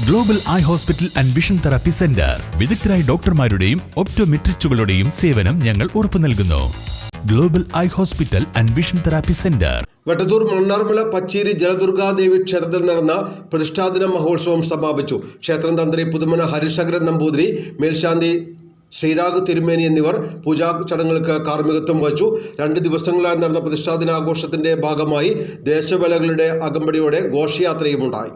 Global eye hospital and vision therapy centre വിദഗ്ധരായ ഡോക്ടർമാരുടെയും ഒപ്റ്റോമെട്രിസ്റ്റുകളുടെയും സേവനം ഞങ്ങൾ ഉറപ്പു നൽകുന്നു. Global eye hospital and vision therapy centre. Vettathur Mannarmala Pacheri Jaladurgadevi ക്ഷേത്രത്തിൽ നടന്ന പ്രതിഷ്ഠാദിന മഹോത്സവം സമാപിച്ചു. ക്ഷേത്രം തന്ത്രി പുതുമന ഹരിശങ്കരൻ നമ്പൂതിരി, മേൽശാന്തി ശ്രീരാഗ് തിരുമേനി എന്നിവർ പൂജാ ചടങ്ങുകൾക്ക് കാർമ്മികത്വം വഹിച്ചു. 2 ദിവസങ്ങളായി നടന്ന പ്രതിഷ്ഠാദിനാഘോഷത്തിന്റെ ഭാഗമായി ദേശവേലകളുടെ അകമ്പടിയോടെ ഘോഷയാത്രയും ഉണ്ടായി.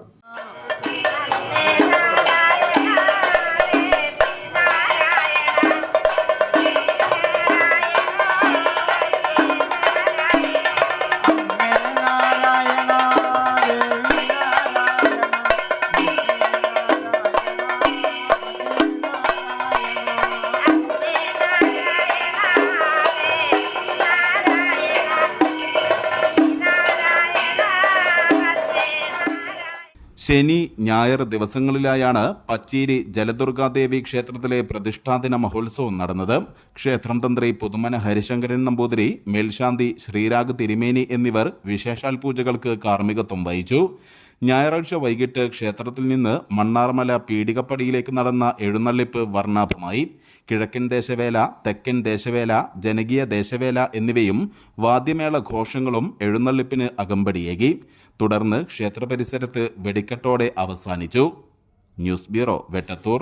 ശനി, ഞായർ ദിവസങ്ങളിലായാണ് പച്ചേരി ജലദുർഗാദേവി ക്ഷേത്രത്തിലെ പ്രതിഷ്ഠാദിന മഹോത്സവം നടന്നത്. ക്ഷേത്രം തന്ത്രി പുതുമന ഹരിശങ്കരൻ നമ്പൂതിരി, മേൽശാന്തി ശ്രീരാഗ് തിരുമേനി എന്നിവർ വിശേഷാൽ പൂജകൾക്ക് കാർമ്മികത്വം വഹിച്ചു. ഞായറാഴ്ച വൈകിട്ട് ക്ഷേത്രത്തിൽ നിന്ന് മണ്ണാർമല പീടികപ്പടിയിലേക്ക് നടന്ന എഴുന്നള്ളിപ്പ് വർണ്ണാഭമായി. കിഴക്കൻ ദേശവേല, തെക്കൻ ദേശവേല, ജനകീയ ദേശവേല എന്നിവയും വാദ്യമേള ഘോഷങ്ങളും എഴുന്നള്ളിപ്പിന് അകമ്പടിയേകി. തുടർന്ന് ക്ഷേത്ര പരിസരത്ത് വെടിക്കെട്ടോടെ അവസാനിച്ചു. News bureau, Vettathur.